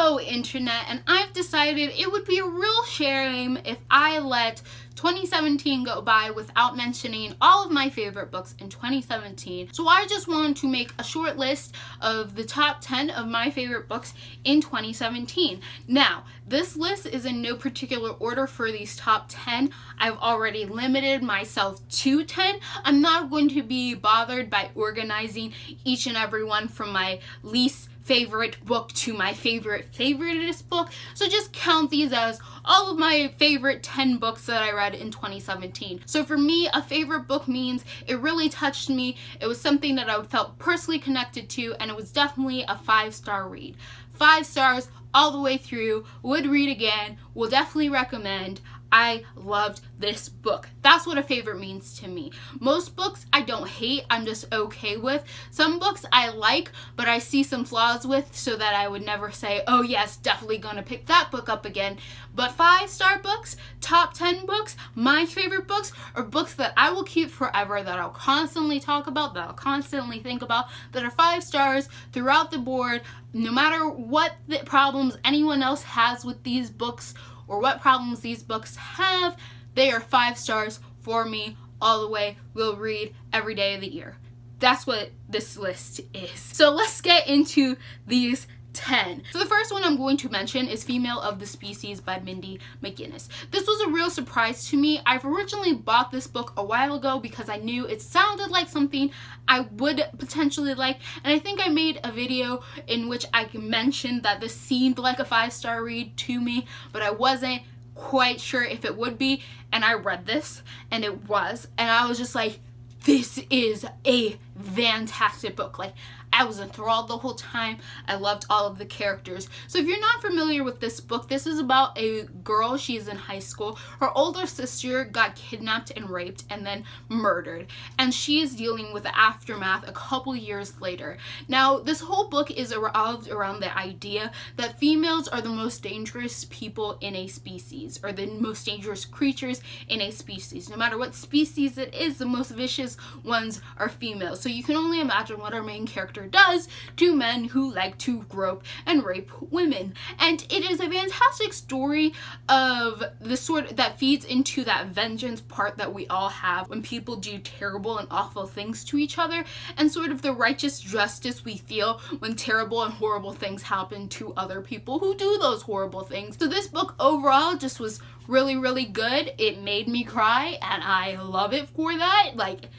Hello internet, and I've decided it would be a real shame if I let 2017 go by without mentioning all of my favorite books in 2017. So I just wanted to make a short list of the top 10 of my favorite books in 2017. Now, this list is in no particular order for these top 10. I've already limited myself to 10. I'm not going to be bothered by organizing each and every one from my least favorite book to my favoriteest book. So just count these as all of my favorite 10 books that I read in 2017. So for me, a favorite book means it really touched me. It was something that I felt personally connected to, and it was definitely a 5-star read. 5 stars all the way through. Would read again. Will definitely recommend. I loved this book. That's what a favorite means to me. Most books I don't hate, I'm just okay with. Some books I like, but I see some flaws with, so that I would never say, oh yes, definitely gonna pick that book up again. But 5-star books, top 10 books, my favorite books, are books that I will keep forever, that I'll constantly talk about, that I'll constantly think about, that are 5 stars throughout the board, no matter what the problems anyone else has with these books, or what problems these books have, they are 5 stars for me all the way. Will read every day of the year. That's what this list is. So let's get into these 10. So the first one I'm going to mention is Female of the Species by Mindy McGinnis. This was a real surprise to me. I've originally bought this book a while ago because I knew it sounded like something I would potentially like, and I think I made a video in which I mentioned that this seemed like a 5-star read to me, but I wasn't quite sure if it would be, and I read this and it was, and I was just like, this is a fantastic book. Like, I was enthralled the whole time. I loved all of the characters. So if you're not familiar with this book, this is about a girl. She's in high school. Her older sister got kidnapped and raped and then murdered, and she is dealing with the aftermath a couple years later. Now, this whole book is revolved around the idea that females are the most dangerous people in a species, or the most dangerous creatures in a species. No matter what species it is, the most vicious ones are females. So you can only imagine what our main character does to men who like to grope and rape women. And it is a fantastic story of the sort that feeds into that vengeance part that we all have when people do terrible and awful things to each other, and sort of the righteous justice we feel when terrible and horrible things happen to other people who do those horrible things. So this book overall just was really, really good. It made me cry, and I love it for that. Like,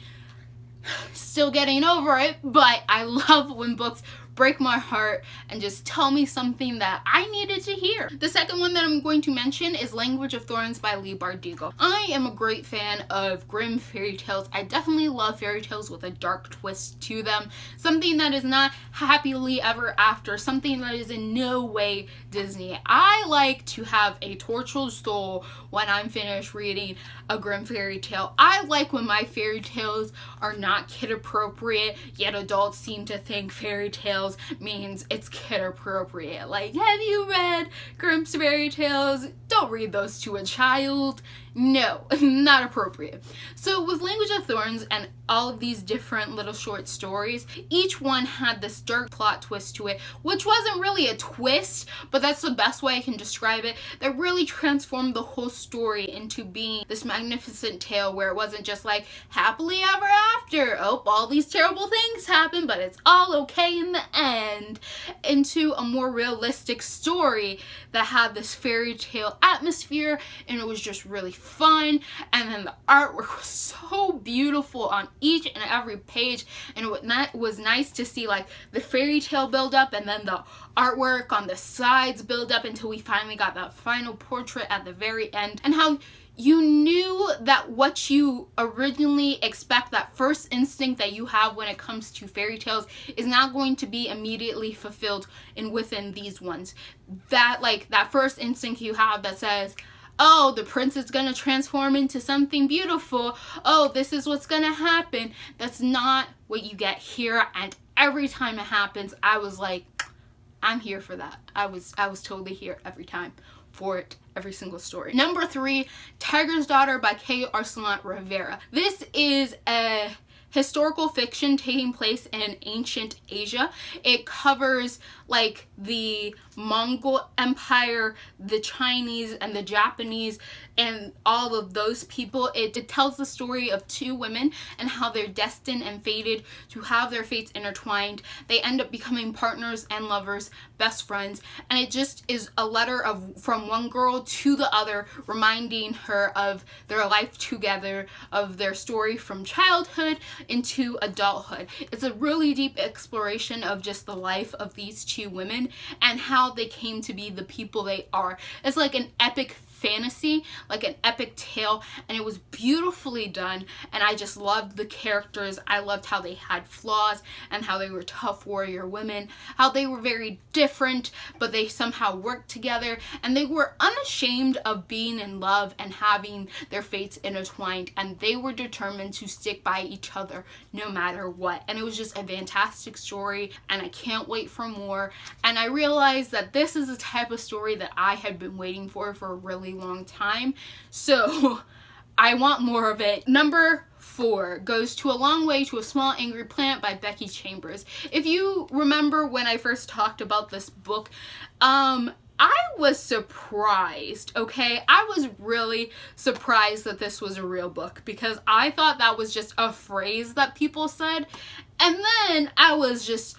still getting over it, but I love when books break my heart and just tell me something that I needed to hear. The second one that I'm going to mention is Language of Thorns by Leigh Bardugo. I am a great fan of grim fairy tales. I definitely love fairy tales with a dark twist to them. Something that is not happily ever after, something that is in no way Disney. I like to have a tortured soul when I'm finished reading a grim fairy tale. I like when my fairy tales are not kid appropriate, yet adults seem to think fairy tales means it's kid appropriate. Like, have you read Grimm's fairy tales? Don't read those to a child. No, not appropriate. So with Language of Thorns and all of these different little short stories, each one had this dark plot twist to it, which wasn't really a twist, but that's the best way I can describe it, that really transformed the whole story into being this magnificent tale where it wasn't just like happily ever after, oh, all these terrible things happen, but it's all okay in the end, into a more realistic story that had this fairy tale atmosphere, and it was just really fun. And then the artwork was so beautiful on each and every page, and it was nice to see like the fairy tale build up and then the artwork on the sides build up until we finally got that final portrait at the very end, and how you knew that what you originally expect, that first instinct that you have when it comes to fairy tales, is not going to be immediately fulfilled within these ones. That first instinct you have that says, oh, the prince is gonna transform into something beautiful, oh, this is what's gonna happen. That's not what you get here, and every time it happens, I was like, I'm here for that. I was totally here every time for it, every single story. Number 3, Tiger's Daughter by K. Arsalan Rivera. This is a historical fiction taking place in ancient Asia. It covers like the Mongol Empire, the Chinese and the Japanese, and all of those people. It tells the story of two women and how they're destined and fated to have their fates intertwined. They end up becoming partners and lovers, best friends, and it just is a letter from one girl to the other, reminding her of their life together, of their story from childhood into adulthood. It's a really deep exploration of just the life of these two women and how they came to be the people they are. It's like an epic fantasy, like an epic tale, and it was beautifully done, and I just loved the characters. I loved how they had flaws and how they were tough warrior women, how they were very different, but they somehow worked together, and they were unashamed of being in love and having their fates intertwined, and they were determined to stick by each other no matter what. And it was just a fantastic story, and I can't wait for more. And I realized that this is the type of story that I had been waiting for a really long time, so I want more of it. Number 4 goes to A Long Way to a Small Angry Planet by Becky Chambers. If you remember when I first talked about this book, I was surprised, okay? I was really surprised that this was a real book, because I thought that was just a phrase that people said, and then I was just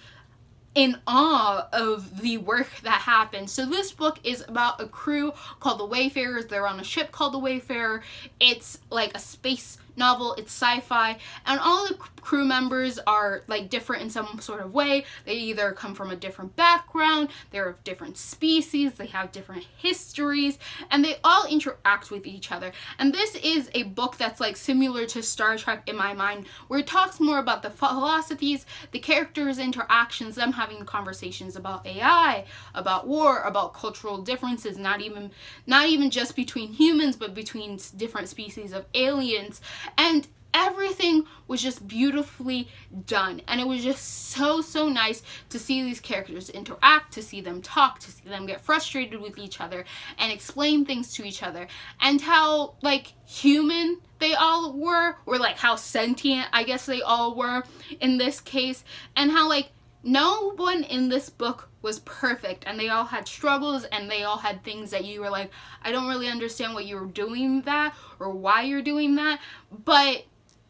in awe of the work that happened. So this book is about a crew called the Wayfarers. They're on a ship called the Wayfarer. It's like a space novel, it's sci-fi, and all the crew members are like different in some sort of way. They either come from a different background, they're of different species, they have different histories, and they all interact with each other. And this is a book that's like similar to Star Trek in my mind, where it talks more about the philosophies, the characters' interactions, them having conversations about AI, about war, about cultural differences, not even just between humans, but between different species of aliens. And everything was just beautifully done, and it was just so nice to see these characters interact, to see them talk, to see them get frustrated with each other and explain things to each other, and how like human they all were, or like how sentient I guess they all were in this case, and how like no one in this book was perfect, and they all had struggles, and they all had things that you were like, I don't really understand what you were doing that or why you're doing that, but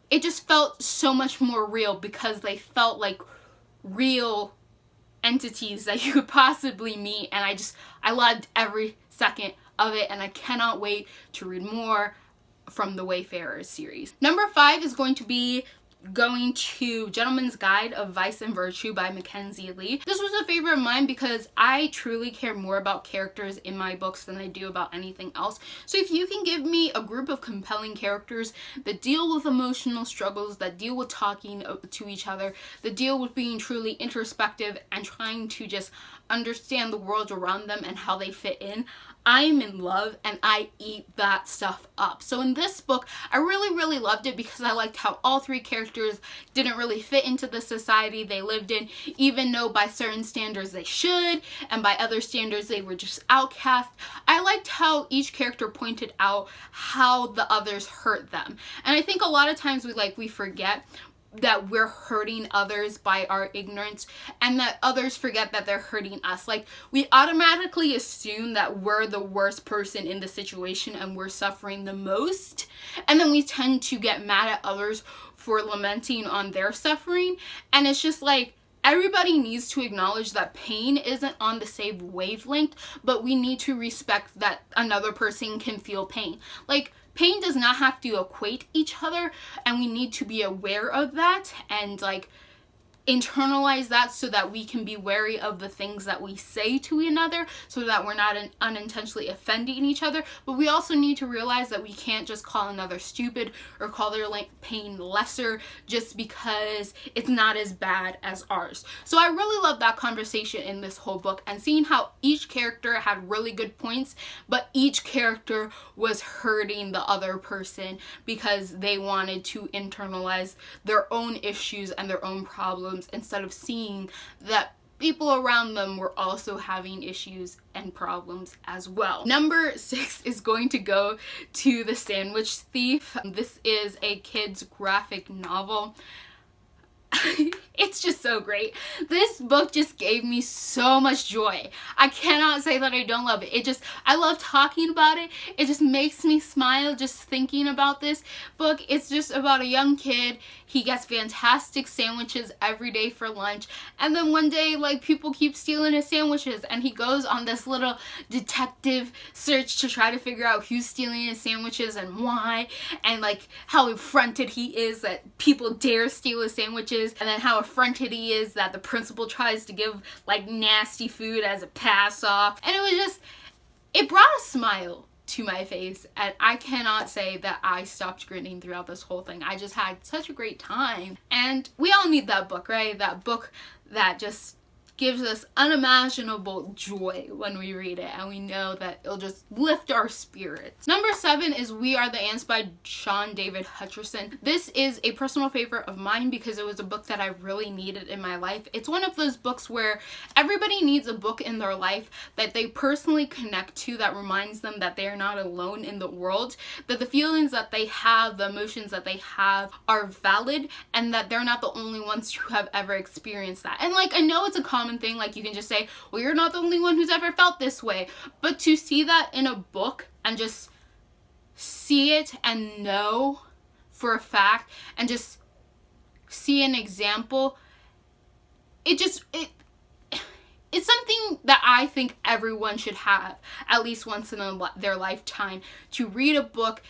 it just felt so much more real because they felt like real entities that you could possibly meet, and I loved every second of it, and I cannot wait to read more from the Wayfarers series. Number 5 is going to be Gentleman's Guide of Vice and Virtue by Mackenzie Lee. This was a favorite of mine because I truly care more about characters in my books than I do about anything else. So if you can give me a group of compelling characters that deal with emotional struggles, that deal with talking to each other, that deal with being truly introspective and trying to just understand the world around them and how they fit in, I'm in love, and I eat that stuff up. So in this book, I really loved it because I liked how all 3 characters didn't really fit into the society they lived in, even though by certain standards they should, and by other standards they were just outcast. I liked how each character pointed out how the others hurt them. And I think a lot of times we forget that we're hurting others by our ignorance, and that others forget that they're hurting us. Like, we automatically assume that we're the worst person in the situation and we're suffering the most, and then we tend to get mad at others for lamenting on their suffering. And it's just like, everybody needs to acknowledge that pain isn't on the same wavelength, but we need to respect that another person can feel pain. Like, pain does not have to equate each other, and we need to be aware of that and like internalize that so that we can be wary of the things that we say to another, so that we're not unintentionally offending each other. But we also need to realize that we can't just call another stupid or call their pain lesser just because it's not as bad as ours. So I really love that conversation in this whole book, and seeing how each character had really good points, but each character was hurting the other person because they wanted to internalize their own issues and their own problems, instead of seeing that people around them were also having issues and problems as well. Number 6 is going to go to The Sandwich Thief. This is a kid's graphic novel. It's just so great. This book just gave me so much joy. I cannot say that I don't love it. I love talking about it. It just makes me smile just thinking about this book. It's just about a young kid. He gets fantastic sandwiches every day for lunch. And then one day, like, people keep stealing his sandwiches. And he goes on this little detective search to try to figure out who's stealing his sandwiches and why. And, like, how affronted he is that people dare steal his sandwiches. And then how affronted he is that the principal tries to give, like, nasty food as a pass off. And it brought a smile to my face, and I cannot say that I stopped grinning throughout this whole thing. I just had such a great time. And we all need that book, right? That book that just gives us unimaginable joy when we read it, and we know that it'll just lift our spirits. Number 7 is We Are the Ants by Sean David Hutcherson. This is a personal favorite of mine because it was a book that I really needed in my life. It's one of those books where everybody needs a book in their life that they personally connect to, that reminds them that they are not alone in the world, that the feelings that they have, the emotions that they have are valid, and that they're not the only ones who have ever experienced that. And, like, I know it's a common thing, like, you can just say, well, you're not the only one who's ever felt this way, but to see that in a book and just see it and know for a fact and just see an example, it's something that I think everyone should have at least once in their lifetime, to read a book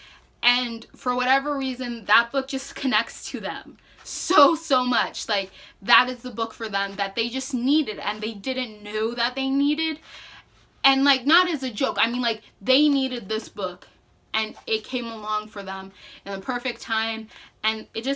and for whatever reason that book just connects to them so much. Like, that is the book for them that they just needed and they didn't know that they needed. And, like, not as a joke, I mean, like, they needed this book and it came along for them in the perfect time, and it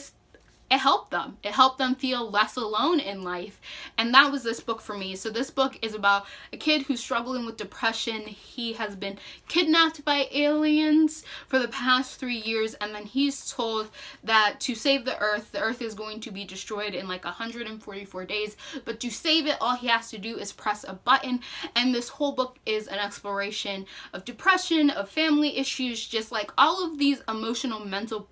helped them. It helped them feel less alone in life. And that was this book for me. So this book is about a kid who's struggling with depression. He has been kidnapped by aliens for the past 3 years, and then he's told that to save the earth is going to be destroyed in like 144 days. But to save it, all he has to do is press a button. And this whole book is an exploration of depression, of family issues, just like all of these emotional, mental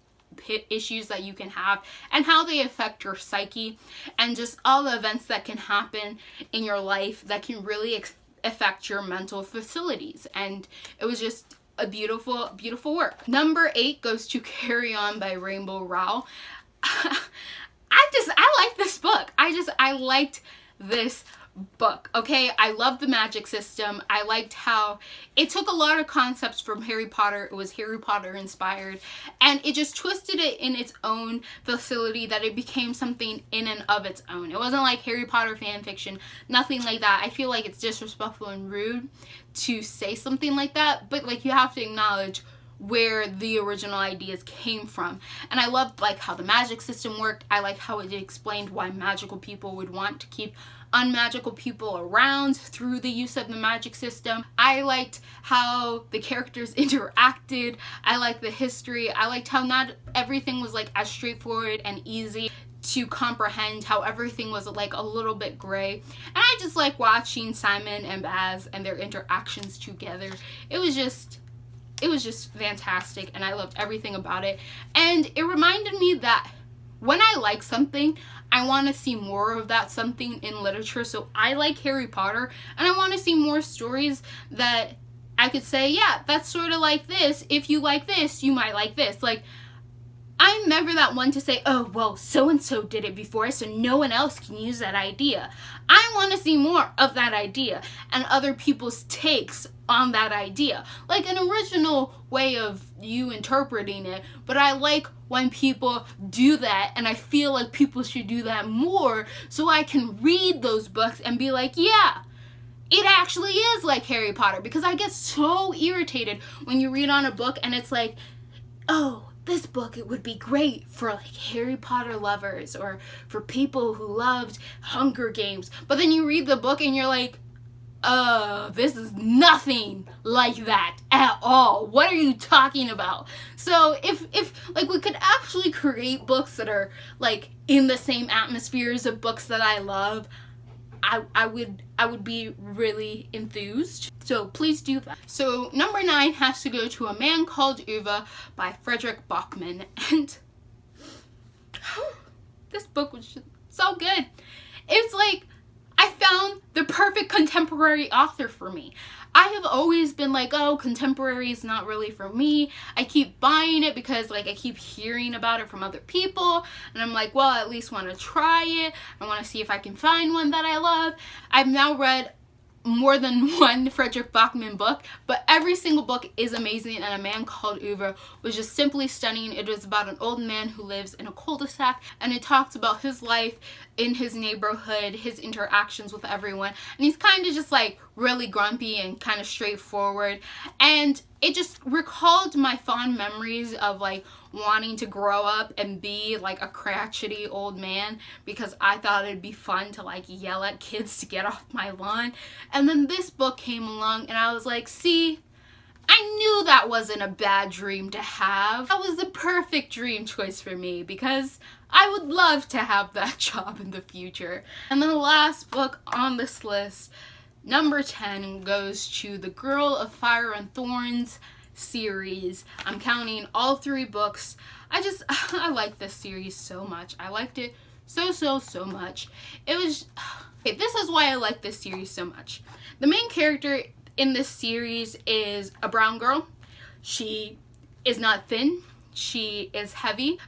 issues that you can have and how they affect your psyche, and just all the events that can happen in your life that can really affect your mental facilities. And it was just a beautiful work. Number 8 goes to Carry On by Rainbow Rowell. I like this book. I liked this book. Okay, I love the magic system. I liked how it took a lot of concepts from Harry Potter. It was Harry Potter inspired, and it just twisted it in its own facility that it became something in and of its own. It wasn't like Harry Potter fan fiction, nothing like that. I feel like it's disrespectful and rude to say something like that, but like, you have to acknowledge where the original ideas came from. And I loved like how the magic system worked. I liked how it explained why magical people would want to keep unmagical people around through the use of the magic system. I liked how the characters interacted. I liked the history. I liked how not everything was like as straightforward and easy to comprehend, how everything was like a little bit gray. And I just like watching Simon and Baz and their interactions together. It was just fantastic, and I loved everything about it. And it reminded me that when I like something, I want to see more of that something in literature. So I like Harry Potter, and I want to see more stories that I could say, yeah, that's sort of like this. If you like this, you might like this. Like, I'm never that one to say, oh, well, so-and-so did it before, so no one else can use that idea. I want to see more of that idea and other people's takes on that idea. Like an original way of you interpreting it, but I like when people do that, and I feel like people should do that more so I can read those books and be like, yeah, it actually is like Harry Potter. Because I get so irritated when you read on a book and it's like, oh, this book, it would be great for like Harry Potter lovers or for people who loved Hunger Games. But then you read the book and you're like, this is nothing like that at all. What are you talking about? So if like we could actually create books that are like in the same atmospheres of books that I love, I would be really enthused. So please do that. So number 9 has to go to A Man Called Ava by Frederick Bachman. And this book was just So good. It's like I found the perfect contemporary author for me. I have always been like, oh, contemporary is not really for me. I keep buying it because like I keep hearing about it from other people, and I'm like, well, I at least want to try it. I want to see if I can find one that I love. I've now read more than one Frederick Bachman book, but every single book is amazing, and A Man Called Ava was just simply stunning. It was about an old man who lives in a cul-de-sac, and it talks about his life in his neighborhood, his interactions with everyone, and he's kind of just like really grumpy and kind of straightforward, and it just recalled my fond memories of like wanting to grow up and be like a crotchety old man, because I thought it'd be fun to like yell at kids to get off my lawn. And then this book came along and I was like, see, I knew that wasn't a bad dream to have. That was the perfect dream choice for me, because I would love to have that job in the future. And then the last book on this list, number 10, goes to the Girl of Fire and Thorns series. I'm counting all 3 books. I like this series so much. I liked it so much. It was, okay, this is why I like this series so much. The main character in this series is a brown girl. She is not thin. She is heavy,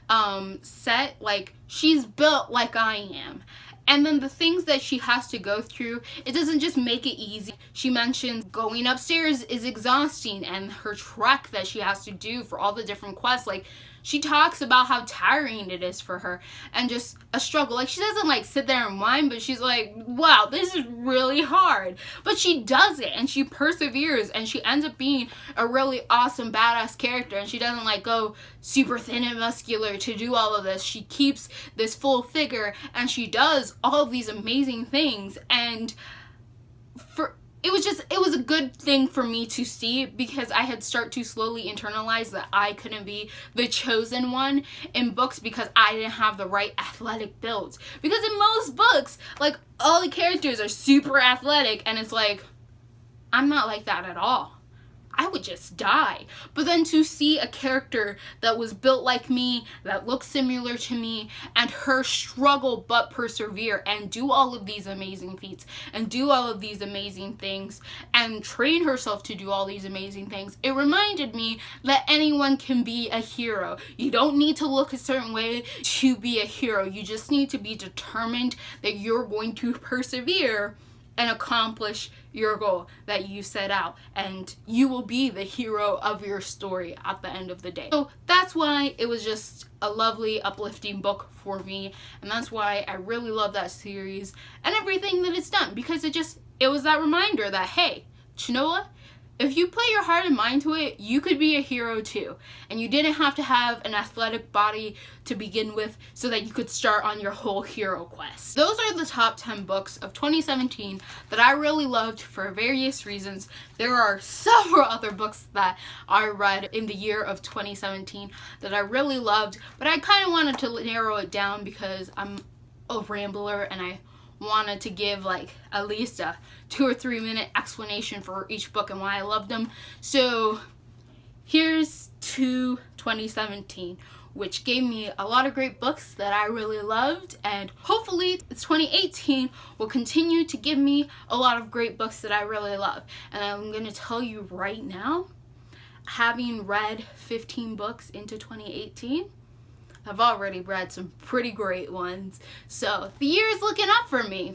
set, like she's built like I am. And then the things that she has to go through, it doesn't just make it easy. She mentions going upstairs is exhausting, and her trek that she has to do for all the different quests. Like, she talks about how tiring it is for her and just a struggle. Like, she doesn't like sit there and whine, but she's like, wow, this is really hard. But she does it, and she perseveres, and she ends up being a really awesome badass character. And she doesn't like go super thin and muscular to do all of this. She keeps this full figure, and she does all of these amazing things. And it was a good thing for me to see, because I had started to slowly internalize that I couldn't be the chosen one in books because I didn't have the right athletic builds. Because in most books, like, all the characters are super athletic, and it's like, I'm not like that at all. I would just die. But then to see a character that was built like me, that looked similar to me, and her struggle but persevere and do all of these amazing feats and do all of these amazing things and train herself to do all these amazing things, it reminded me that anyone can be a hero. You don't need to look a certain way to be a hero. You just need to be determined that you're going to persevere and accomplish your goal that you set out, and you will be the hero of your story at the end of the day. So that's why it was just a lovely, uplifting book for me, and that's why I really love that series and everything that it's done, because it was that reminder that, hey, you know what? If you put your heart and mind to it, you could be a hero too. And you didn't have to have an athletic body to begin with so that you could start on your whole hero quest. Those are the top 10 books of 2017 that I really loved for various reasons. There are several other books that I read in the year of 2017 that I really loved, but I kind of wanted to narrow it down because I'm a rambler and I wanted to give like at least a 2 or 3 minute explanation for each book and why I loved them. So here's to 2017, which gave me a lot of great books that I really loved, and hopefully 2018 will continue to give me a lot of great books that I really love. And I'm going to tell you right now, having read 15 books into 2018, I've already read some pretty great ones, so the year is looking up for me.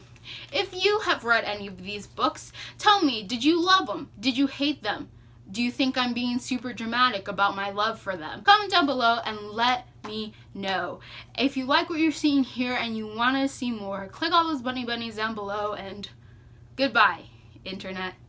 If you have read any of these books, tell me, did you love them? Did you hate them? Do you think I'm being super dramatic about my love for them? Comment down below and let me know. If you like what you're seeing here and you want to see more, click all those bunnies down below, and goodbye, Internet.